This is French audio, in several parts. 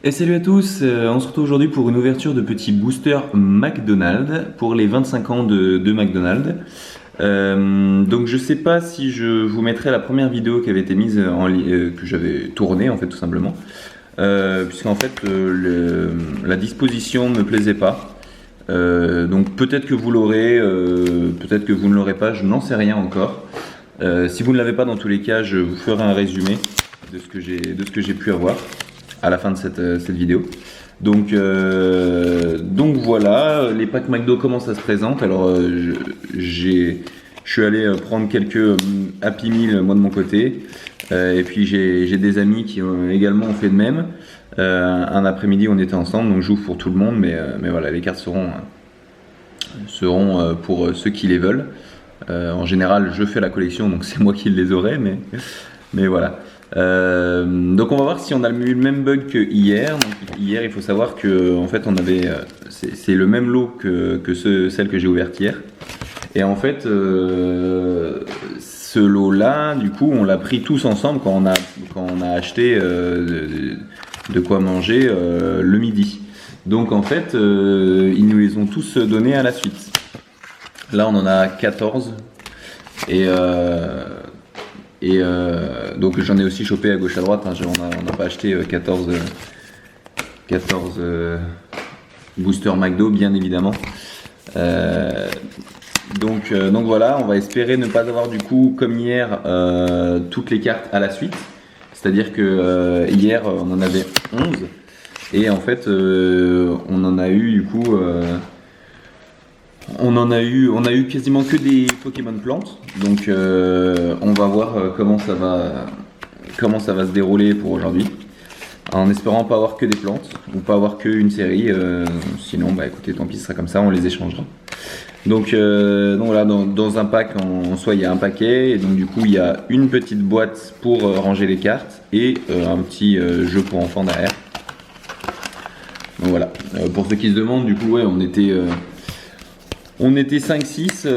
Et salut à tous, on se retrouve aujourd'hui pour une ouverture de petits boosters McDonald's pour les 25 ans de McDonald's. Donc je sais pas si je vous mettrai la première vidéo qui avait été mise que j'avais tournée en fait tout simplement. Puisqu'en fait la disposition ne me plaisait pas. Donc peut-être que vous l'aurez, peut-être que vous ne l'aurez pas, je n'en sais rien encore. Si vous ne l'avez pas dans tous les cas, je vous ferai un résumé de ce que j'ai pu avoir à la fin de cette vidéo. Donc voilà, les packs McDo comment ça se présente. Alors je suis allé prendre quelques Happy Meal moi de mon côté. Et puis j'ai des amis qui ont également fait de même. Un après-midi on était ensemble, donc j'ouvre pour tout le monde, mais voilà, les cartes seront pour ceux qui les veulent. En général je fais la collection, donc c'est moi qui les aurai, mais voilà. Donc on va voir si on a eu le même bug que hier. Donc, hier il faut savoir que en fait on avait c'est le même lot que celle que j'ai ouverte hier. Et en fait ce lot là du coup on l'a pris tous ensemble quand on a acheté de quoi manger le midi. Donc en fait ils nous les ont tous donnés à la suite. Là on en a 14 et donc j'en ai aussi chopé à gauche à droite, hein. On n'a pas acheté 14 boosters McDo bien évidemment. Donc voilà, on va espérer ne pas avoir du coup comme hier toutes les cartes à la suite. C'est-à-dire que hier on en avait 11 et en fait on en a eu du coup on a eu quasiment que des Pokémon plantes, donc on va voir comment ça va se dérouler pour aujourd'hui, en espérant pas avoir que des plantes ou pas avoir qu'une série, sinon bah écoutez tant pis, ce sera comme ça, on les échangera. Donc voilà, dans un pack en soi il y a un paquet, et donc du coup il y a une petite boîte pour ranger les cartes et un petit jeu pour enfants derrière. Donc voilà, pour ceux qui se demandent, du coup ouais on était 5-6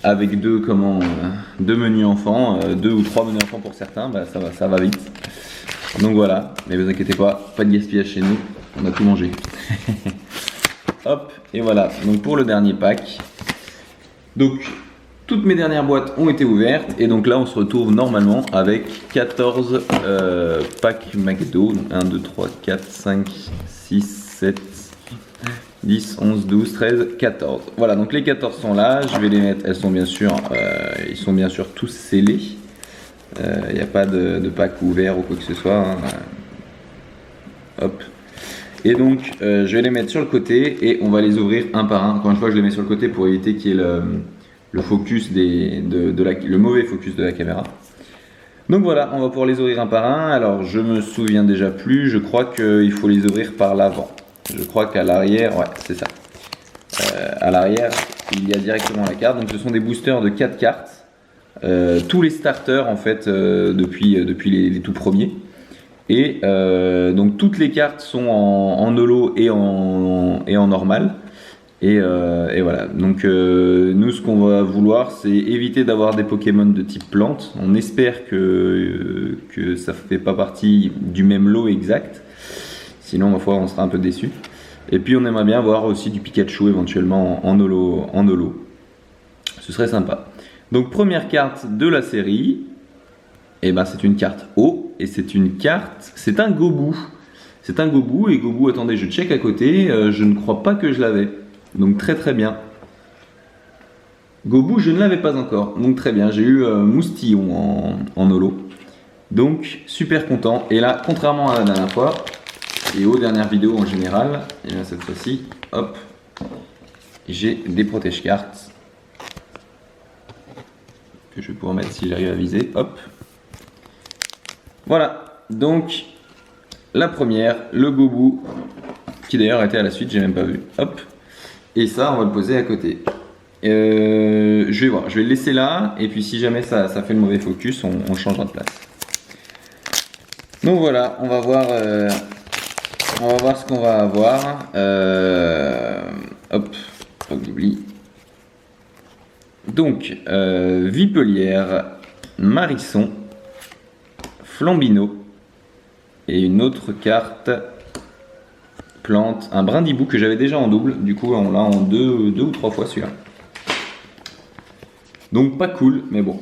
avec deux menus enfants, 2 ou 3 menus enfants pour certains, bah ça va vite. Donc voilà, mais ne vous inquiétez pas de gaspillage chez nous, on a tout mangé. Hop, et voilà, donc pour le dernier pack. Donc toutes mes dernières boîtes ont été ouvertes, et donc là on se retrouve normalement avec 14 packs McDo, 1, 2, 3, 4, 5, 6, 7, 10, 11, 12, 13, 14. Voilà, donc les 14 sont là, je vais les mettre, ils sont bien sûr tous scellés. Il n'y a pas de pack ouvert ou quoi que ce soit, hein. Hop. Et donc je vais les mettre sur le côté et on va les ouvrir un par un. Encore une fois, je les mets sur le côté pour éviter qu'il y ait le focus le mauvais focus de la caméra. Donc voilà, on va pouvoir les ouvrir un par un. Alors je me souviens déjà plus, je crois qu'il faut les ouvrir par l'avant. Je crois qu'à l'arrière, ouais, c'est ça. À l'arrière, il y a directement la carte. Donc ce sont des boosters de 4 cartes. Tous les starters en fait depuis les tout premiers. Et donc toutes les cartes sont en holo et en normal. Et voilà. Donc nous ce qu'on va vouloir, c'est éviter d'avoir des Pokémon de type plante. On espère que ça ne fait pas partie du même lot exact. Sinon, ma foi, on sera un peu déçu. Et puis, on aimerait bien avoir aussi du Pikachu éventuellement en holo. Ce serait sympa. Donc, première carte de la série. Et ben, c'est une carte eau. Et c'est un Gobu. C'est un Gobu. Et Gobu, attendez, je check à côté. Je ne crois pas que je l'avais. Donc, très très bien. Gobu, je ne l'avais pas encore. Donc, très bien. J'ai eu Moustillon en holo. Donc, super content. Et là, contrairement à la dernière fois, et aux dernières vidéos en général, et bien cette fois-ci, hop, j'ai des protège-cartes que je vais pouvoir mettre si j'arrive à viser, hop. Voilà, donc la première, le Gobu, qui d'ailleurs était à la suite, j'ai même pas vu, hop. Et ça, on va le poser à côté. Je vais voir, je vais le laisser là, et puis si jamais ça fait le mauvais focus, on changera de place. Donc voilà, on va voir ce qu'on va avoir. Hop, faut que j'oublie. Donc, Vipelière, Marisson, Flambino, Et une autre carte plante, un brindibou que j'avais déjà en double. Du coup, on l'a en deux ou trois fois celui-là. Donc pas cool, mais bon.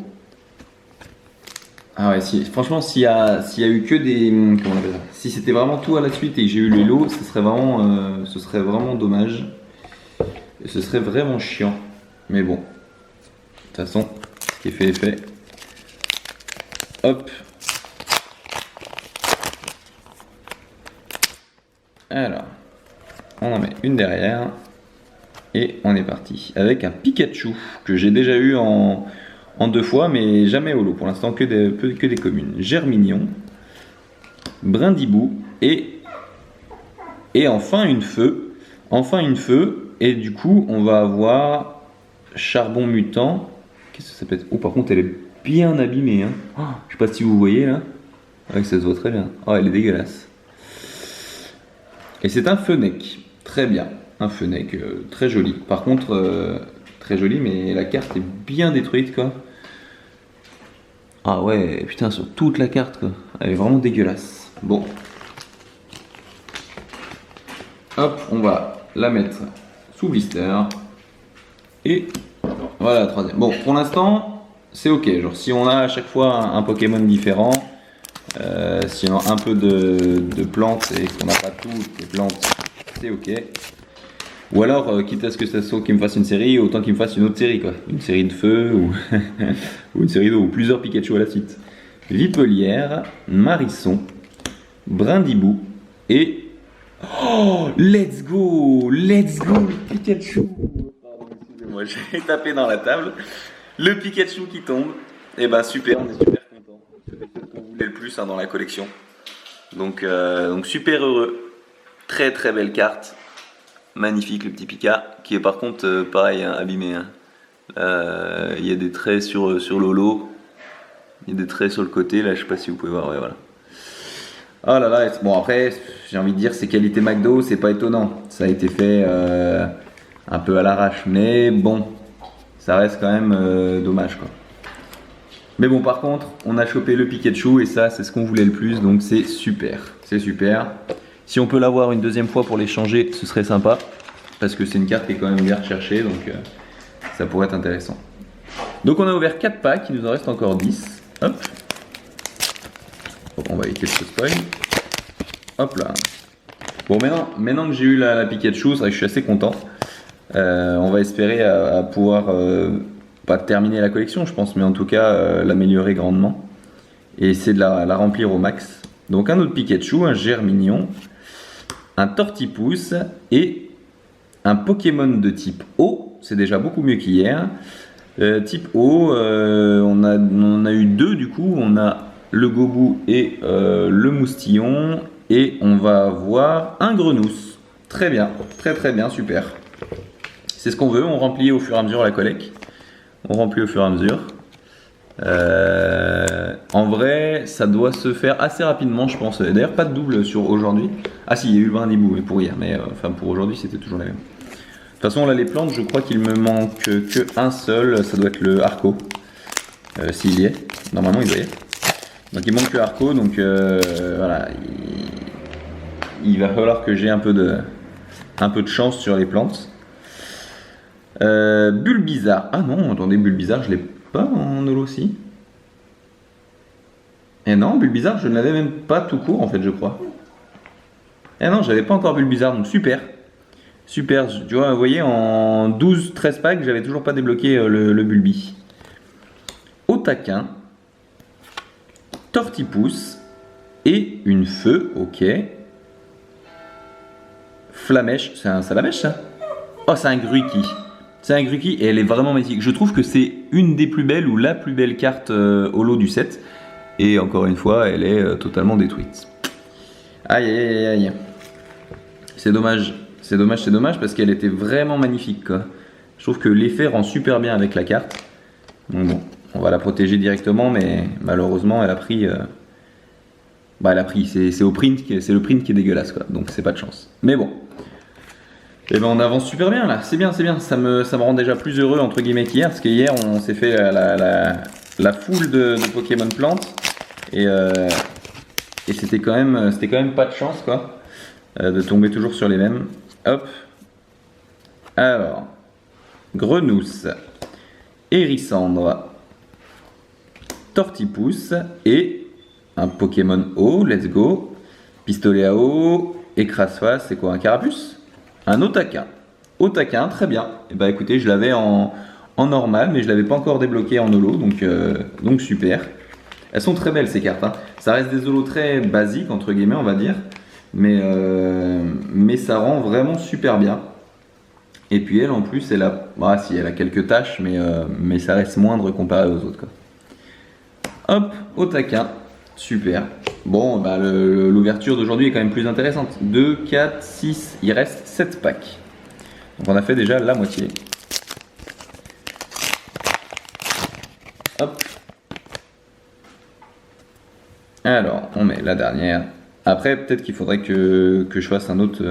Ah ouais, franchement, s'il y a eu que des... Comment on appelle ça? Si c'était vraiment tout à la suite et que j'ai eu le lot, ce serait vraiment dommage. Et ce serait vraiment chiant. Mais bon. De toute façon, ce qui est fait est fait. Hop. Alors, on en met une derrière. Et on est parti. Avec un Pikachu que j'ai déjà eu en 2 fois, mais jamais au lot. Pour l'instant, que des communes. Germignon, Brindibou et enfin une feu. Enfin une feu. Et du coup, on va avoir Charbon Mutant. Qu'est-ce que ça peut être? Oh, par contre, elle est bien abîmée. Hein. Oh, je sais pas si vous voyez là. Ouais, ça se voit très bien. Oh, elle est dégueulasse. Et c'est un Fennec. Très bien. Un Fennec très joli. Par contre, très joli, mais la carte est bien détruite quoi. Ah ouais, putain, sur toute la carte quoi. Elle est vraiment dégueulasse. Bon. Hop, on va la mettre sous blister. Et voilà la troisième. Bon, pour l'instant, c'est ok. Genre, si on a à chaque fois un Pokémon différent, si on a un peu de plantes et qu'on n'a pas toutes les plantes, c'est ok. Ou alors, quitte à ce que ça soit qu'il me fasse une série, autant qu'il me fasse une autre série, quoi. Une série de feu ou, ou une série d'eau, ou plusieurs Pikachu à la suite. Vipelière, Marisson, Brindibou et... Oh, let's go, Pikachu. Pardon, excusez-moi, j'ai tapé dans la table. Le Pikachu qui tombe. Et bah super, on est super content. C'était ce qu'on voulait le plus hein, dans la collection. Donc super heureux. Très très belle carte. Magnifique le petit Pika, qui est par contre pareil, hein, abîmé. Hein. Il y a des traits sur le holo, il y a des traits sur le côté, là je sais pas si vous pouvez voir, ouais, voilà. Oh là là, bon après, j'ai envie de dire c'est qualité McDo, c'est pas étonnant. Ça a été fait un peu à l'arrache, mais bon, ça reste quand même dommage quoi. Mais bon, par contre, on a chopé le Pikachu et ça, c'est ce qu'on voulait le plus, donc c'est super. C'est super. Si on peut l'avoir une deuxième fois pour l'échanger, ce serait sympa. Parce que c'est une carte qui est quand même bien recherchée, donc ça pourrait être intéressant. Donc on a ouvert 4 packs, il nous en reste encore 10. Hop. On va éviter ce spoil. Hop là. Bon, maintenant que j'ai eu la Pikachu, c'est vrai que je suis assez content. On va espérer à pouvoir, pas terminer la collection, je pense, mais en tout cas l'améliorer grandement. Et essayer de la remplir au max. Donc un autre Pikachu, un Germignon, un Tortipousse et un Pokémon de type eau. C'est déjà beaucoup mieux qu'hier. Type eau, on a eu 2 du coup. On a le Gobou et le Moustillon. Et on va avoir un Grenousse. Très bien, très bien, super. C'est ce qu'on veut, on remplit au fur et à mesure la collecte. On remplit au fur et à mesure. En vrai, ça doit se faire assez rapidement, je pense. D'ailleurs, pas de double sur aujourd'hui. Ah si, il y a eu le Brindibou, mais pour hier. Mais enfin, pour aujourd'hui, c'était toujours la même. De toute façon, là, les plantes, je crois qu'il me manque que un seul. Ça doit être le Arco. S'il y est. Normalement, il doit y être. Donc, il manque le Arco. Donc, voilà. Il va falloir que j'ai un peu de chance sur les plantes. Bulbizarre. Ah non, attendez, Bulbizarre, je l'ai pas en holo aussi. Et non, Bulbizarre, je ne l'avais même pas tout court en fait, je crois. Et non, j'avais pas encore Bulbizarre, donc super. Super, tu vois, vous voyez, en 12-13 packs, j'avais toujours pas débloqué le Bulbi. Otaquin, Tortipousse et une feu, ok. Flamèche, c'est un Salamèche ça? Oh, c'est un Gruki. C'est un Gruki et elle est vraiment magnifique. Je trouve que c'est une des plus belles ou la plus belle carte holo du set. Et encore une fois, elle est totalement détruite. Aïe aïe aïe aïe. C'est dommage. C'est dommage parce qu'elle était vraiment magnifique quoi. Je trouve que l'effet rend super bien avec la carte. Donc bon, on va la protéger directement, mais malheureusement elle a pris... c'est le print qui est dégueulasse quoi. Donc c'est pas de chance. Mais bon. Et ben on avance super bien là, c'est bien, ça me rend déjà plus heureux entre guillemets qu'hier, parce qu'hier on s'est fait la foule de Pokémon plantes, et Et c'était quand même pas de chance quoi, de tomber toujours sur les mêmes. Hop. Alors, Grenousse, Hérissandre, Tortipousse et un Pokémon eau, let's go. Pistolet à eau, écrase-face, c'est quoi, un Carapuce? Un Otaquin. Otaquin, très bien. Et bah écoutez, je l'avais en normal, mais je l'avais pas encore débloqué en holo, donc super. Elles sont très belles ces cartes, hein. Ça reste des holos très basiques, entre guillemets, on va dire. Mais ça rend vraiment super bien. Et puis elle, en plus, elle a, bah, si, elle a quelques taches, mais ça reste moindre comparé aux autres, quoi. Hop, au taquin, super. Bon, bah, l'ouverture d'aujourd'hui est quand même plus intéressante. 2, 4, 6, il reste 7 packs. Donc on a fait déjà la moitié. Hop. Alors, on met la dernière. Après, peut-être qu'il faudrait que je fasse un autre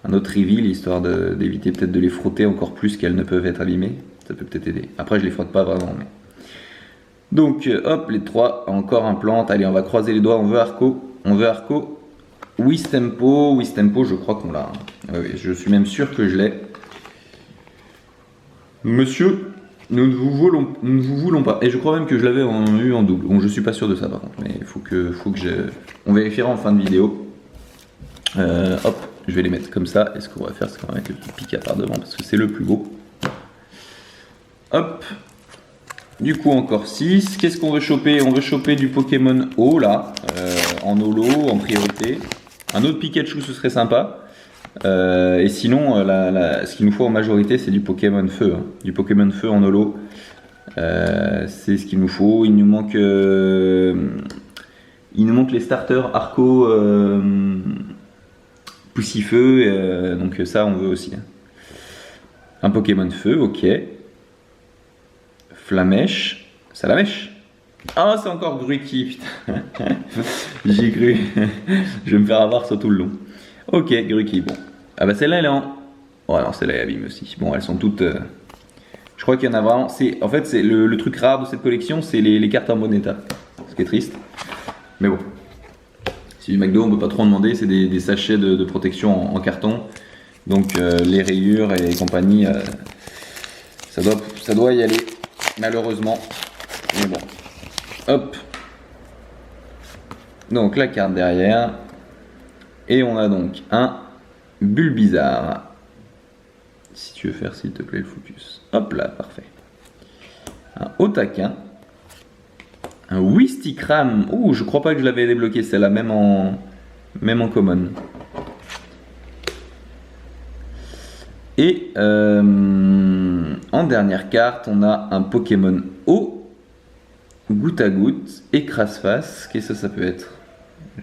reveal, histoire d'éviter peut-être de les frotter encore plus qu'elles ne peuvent être abîmées. Ça peut peut-être aider. Après, je les frotte pas vraiment. Mais... Donc, hop, les 3, encore un plante. Allez, on va croiser les doigts. On veut Arco. Wistempo, je crois qu'on l'a. Oui, je suis même sûr que je l'ai. Monsieur, nous ne vous voulons pas. Et je crois même que je l'avais eu en double. Bon, je suis pas sûr de ça par contre. Mais il faut que on vérifiera en fin de vidéo. Hop, je vais les mettre comme ça. Et ce qu'on va faire, c'est qu'on va mettre le petit pic à part devant parce que c'est le plus beau. Hop. Du coup, encore 6. Qu'est-ce qu'on veut choper? On veut choper du Pokémon eau là, en holo, en priorité. Un autre Pikachu, ce serait sympa. Et sinon, ce qu'il nous faut en majorité, c'est du Pokémon feu. Hein. Du Pokémon feu en holo. C'est ce qu'il nous faut. Il nous manque les starters Arco, Poussifeu. Donc ça, on veut aussi. Hein. Un Pokémon feu, ok. Flamèche. Salamèche. Ah, c'est encore Gruki, putain. J'ai cru. Je vais me faire avoir sur tout le long. Ok, Gruki, bon. Ah bah celle-là, elle est en... Oh non, celle-là est abîme aussi. Bon, elles sont toutes... Je crois qu'il y en a vraiment... En fait, c'est le truc rare de cette collection, c'est les cartes en bon état. Ce qui est triste. Mais bon. C'est du McDo, on peut pas trop en demander. C'est des sachets de protection en carton. Donc les rayures et compagnie, ça doit y aller. Malheureusement. Mais bon. Hop. Donc la carte derrière. Et on a donc un Bulbizarre. Si tu veux faire s'il te plaît le focus. Hop là, parfait. Un Otaquin. Un Wistikram. Ouh, je crois pas que je l'avais débloqué celle-là, même en common. Et en dernière carte, on a un Pokémon eau, goutte à goutte, écrase-face. Qu'est-ce que ça peut être?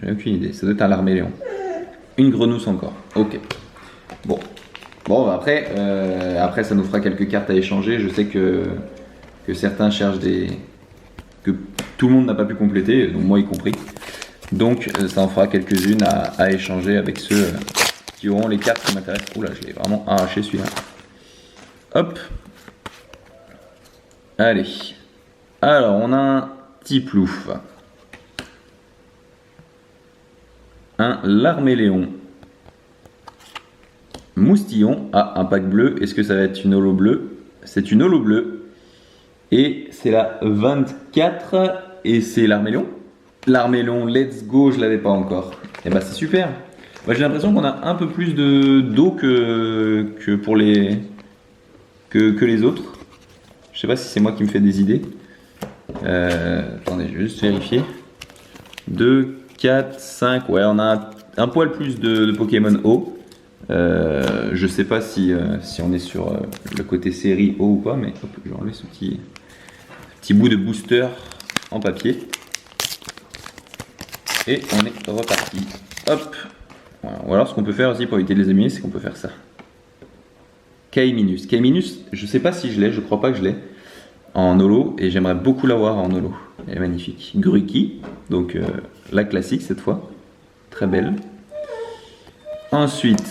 J'ai aucune idée. Ça doit être un Larméléon. Une Grenousse encore. Ok. Bon. Bon, après, ça nous fera quelques cartes à échanger. Je sais que certains cherchent que tout le monde n'a pas pu compléter, donc moi y compris. Donc, ça en fera quelques-unes à échanger avec ceux qui auront les cartes qui m'intéressent. Oula, je l'ai vraiment arraché celui-là. Hop. Allez. Alors, on a un Tiplouf. Un Larméléon. Moustillon. Ah, un pack bleu. Est-ce que ça va être une holo bleue? C'est une holo bleue. Et c'est la 24. Et c'est Larméléon. Larméléon, let's go, je l'avais pas encore. Et bah c'est super. Moi j'ai l'impression qu'on a un peu plus d'eau que pour les autres. Je sais pas si c'est moi qui me fais des idées. Attendez, je vais juste vérifier. 2, 4, 5. Ouais, on a un poil plus de Pokémon eau. Je sais pas si on est sur le côté série eau ou pas, mais hop, je vais enlever ce petit bout de booster en papier. Et on est reparti. Hop. Voilà. Ou alors ce qu'on peut faire aussi pour éviter de les abîmer, c'est qu'on peut faire ça. Kaiminus. Kaiminus, je sais pas si je l'ai, je crois pas que je l'ai en holo et j'aimerais beaucoup l'avoir en holo. Elle est magnifique. Gruki, donc la classique cette fois. Très belle. Ensuite,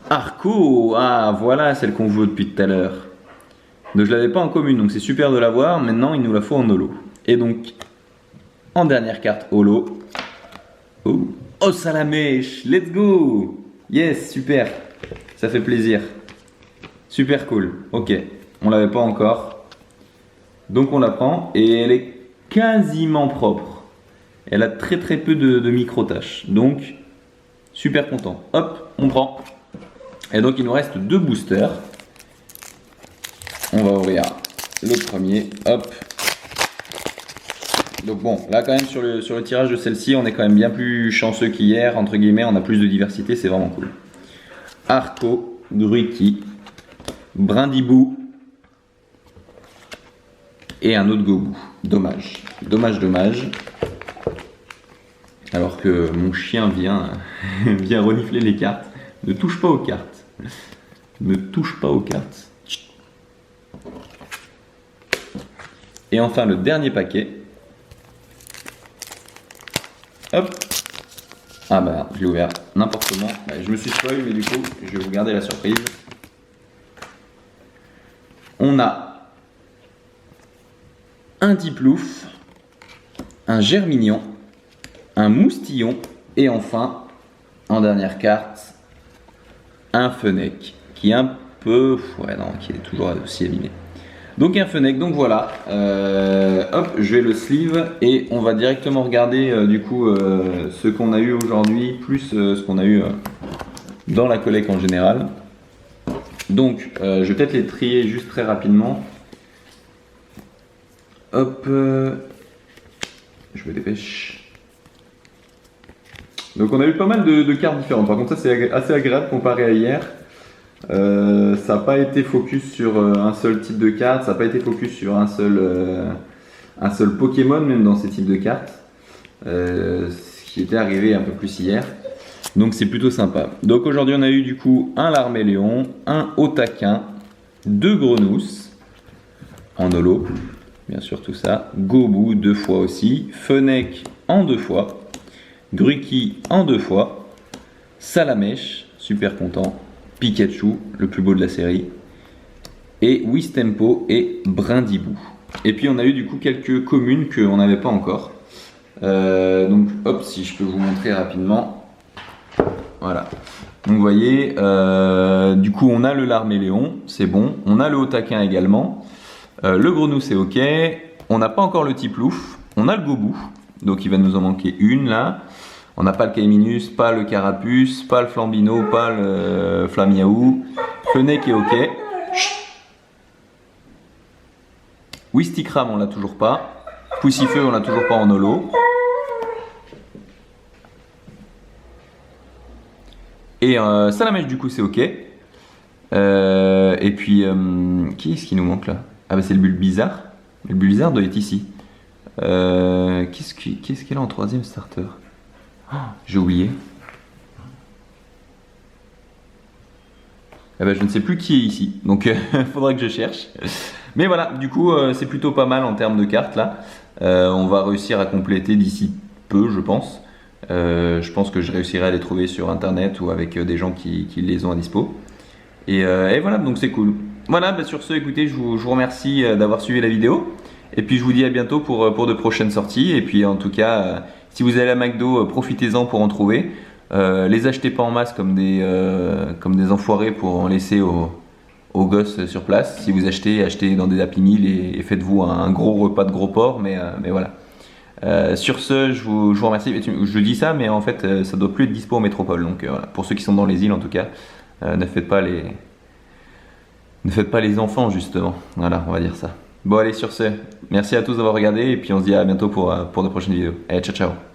Arco. Ah, voilà celle qu'on veut depuis tout à l'heure. Donc je l'avais pas en commune, donc c'est super de l'avoir. Maintenant, il nous la faut en holo. Et donc, en dernière carte holo, Oh, oh Salamèche, let's go. Yes, super. Ça fait plaisir. Super cool. Ok, on l'avait pas encore. Donc on la prend et elle est quasiment propre. Elle a très peu de micro-taches. Donc, super content. Hop, on prend. Et donc il nous reste 2 boosters. On va ouvrir le premier. Hop. Donc bon, là quand même sur le tirage de celle-ci, on est quand même bien plus chanceux qu'hier, entre guillemets, on a plus de diversité, c'est vraiment cool. Arco, Gruiki, Brindibou et un autre Gobou. Dommage, dommage. Alors que mon chien vient renifler les cartes. Ne touche pas aux cartes. Ne touche pas aux cartes. Et enfin le dernier paquet. Hop. Ah bah je l'ai ouvert n'importe comment. Bah, je me suis spoil mais du coup je vais vous garder la surprise. On a un Tiplouf, un Germignon, un Moustillon et enfin en dernière carte un Fennec qui est un peu... ouais non, qui est toujours aussi abîmé. Donc un Fennec, donc voilà, hop, je vais le sleeve et on va directement regarder du coup ce qu'on a eu aujourd'hui, plus ce qu'on a eu dans la collecte en général. Donc je vais peut-être les trier juste très rapidement. Hop, je me dépêche. Donc on a eu pas mal de cartes différentes, par contre ça c'est assez agréable comparé à hier. Ça n'a pas été focus sur un seul type de carte, ça n'a pas été focus sur un seul Pokémon même dans ces types de cartes, ce qui était arrivé un peu plus hier. Donc c'est plutôt sympa. Donc aujourd'hui on a eu du coup un Larméléon, un Otaquin, 2 Grenousse en holo, bien sûr tout ça, Gobou 2 fois aussi, Fennec en 2 fois, Gruiki en 2 fois, Salamèche, super content, Pikachu, le plus beau de la série, et Wistempo et Brindibou. Et puis on a eu du coup quelques communes qu'on n'avait pas encore. Donc hop, si je peux vous montrer rapidement. Voilà. Donc vous voyez, du coup on a le Larméléon, c'est bon. On a le Otaquin également. Le Grenouille c'est ok. On n'a pas encore le Tiplouf. On a le Gobou, donc il va nous en manquer une là. On n'a pas le Caiminus, pas le Carapuce, pas le Flambino, pas le Flamiaou. Fennec est ok. Wistikram on l'a toujours pas. Poussifeu on l'a toujours pas en holo. Et Salamèche du coup c'est ok. Et puis qui est-ce qui nous manque là? Ah bah c'est le Bulbizarre. Le Bulbizarre doit être ici. Qu'est-ce qu'elle a en 3ème starter? Oh, j'ai oublié. Eh ben, je ne sais plus qui est ici, donc il faudra que je cherche. Mais voilà, du coup c'est plutôt pas mal en termes de cartes là. On va réussir à compléter d'ici peu je pense. Je pense que je réussirai à les trouver sur internet ou avec des gens qui les ont à dispo. Et voilà, donc c'est cool. Voilà, bah, sur ce, écoutez, je vous remercie d'avoir suivi la vidéo. Et puis je vous dis à bientôt pour de prochaines sorties. Et puis en tout cas, si vous allez à McDo, profitez-en pour en trouver. Les achetez pas en masse comme des enfoirés pour en laisser aux gosses sur place. Si vous achetez dans des Happy Meal et faites-vous un gros repas de gros porc. Mais voilà. Sur ce, je vous remercie. Je dis ça, mais en fait, ça doit plus être dispo en métropole. Donc voilà. Pour ceux qui sont dans les îles, en tout cas, ne faites pas les enfants justement. Voilà, on va dire ça. Bon allez, sur ce, merci à tous d'avoir regardé et puis on se dit à bientôt pour de prochaines vidéos. Allez, ciao ciao.